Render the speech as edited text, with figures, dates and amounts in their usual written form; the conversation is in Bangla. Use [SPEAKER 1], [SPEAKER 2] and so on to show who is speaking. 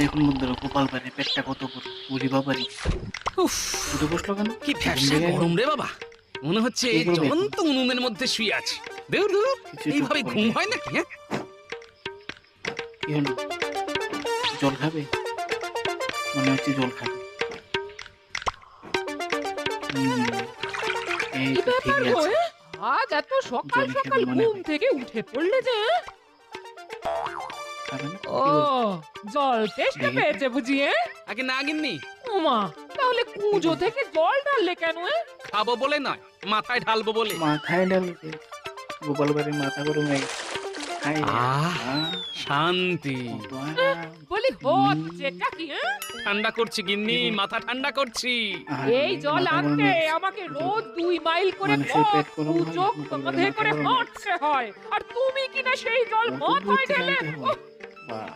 [SPEAKER 1] দেখুন বন্ধুরা, গোপাল ভাঁড়ের পেটটা কত বড়, ওরে বাবারে।
[SPEAKER 2] উফ,
[SPEAKER 1] উঠে বসলো কেন?
[SPEAKER 2] কি ফ্যাপসা
[SPEAKER 1] ঘুম লেগে গেল?
[SPEAKER 2] গরম রে বাবা। মনে হচ্ছে
[SPEAKER 1] কি করবে এখন?
[SPEAKER 2] জ্বলন্ত উনুনের মধ্যে শুয়ে আছে। দূর দূর,
[SPEAKER 1] কিছুই তো
[SPEAKER 2] এইভাবে ঘুম
[SPEAKER 1] করবে।
[SPEAKER 2] হয় নাকি? হ্যাঁ,
[SPEAKER 1] কি হলো? জল খাবে? মনে হচ্ছে জল খাবে। হুম, এই
[SPEAKER 3] কি
[SPEAKER 1] তো
[SPEAKER 3] ব্যাপার
[SPEAKER 1] ঠিকই
[SPEAKER 3] গো
[SPEAKER 1] আছে।
[SPEAKER 3] এ? আজ এত সকাল
[SPEAKER 1] জল
[SPEAKER 3] সকাল
[SPEAKER 1] খেতে মনে
[SPEAKER 3] ঘুম
[SPEAKER 1] হয়।
[SPEAKER 3] থেকে উঠে পড়লে যে
[SPEAKER 1] খাবে না?
[SPEAKER 3] ও
[SPEAKER 1] কি বলছো?
[SPEAKER 3] জল তেষ্টা
[SPEAKER 1] দেখি।
[SPEAKER 3] পেয়েছে বুঝি এ?
[SPEAKER 2] আগে না গিন্নি,
[SPEAKER 3] ওমা তাহলে কুঁজো থেকে জল ঢাললে কেন এ?
[SPEAKER 2] খাবো বলে নয়, মাথায় ঢালবো বলে।
[SPEAKER 1] মাথায় ঢালবে? গোপাল ভাঁড়ের মাথা গরম হয়ে গেছে। হায় রে
[SPEAKER 2] আহ,
[SPEAKER 1] আল্লাহ,
[SPEAKER 2] শান্তি।
[SPEAKER 1] ভগবান।
[SPEAKER 3] বলি হচ্ছেটা কি এ?
[SPEAKER 2] ঠান্ডা করছি গিন্নি, মাথা ঠান্ডা করছি।
[SPEAKER 1] আহারে,
[SPEAKER 3] এই জল
[SPEAKER 1] মাথা গরম
[SPEAKER 3] আনতে
[SPEAKER 1] হয়ে গেছে।
[SPEAKER 3] আমাকে রোজ 2 মাইল করে
[SPEAKER 1] মানুষের
[SPEAKER 3] পথ
[SPEAKER 1] পেট গরম হয়,
[SPEAKER 3] চোখ
[SPEAKER 1] গোপাল ভাঁড়ের
[SPEAKER 3] কাঁধে
[SPEAKER 1] মাথা
[SPEAKER 3] করে
[SPEAKER 1] গরম হয়ে গেছে।
[SPEAKER 3] হাঁটতে হয় আর তুমি কিনা সেই জল
[SPEAKER 1] কত দূর
[SPEAKER 3] মাথায়
[SPEAKER 1] থেকে
[SPEAKER 3] ঢেলে
[SPEAKER 1] আনতে হয়? বাহ,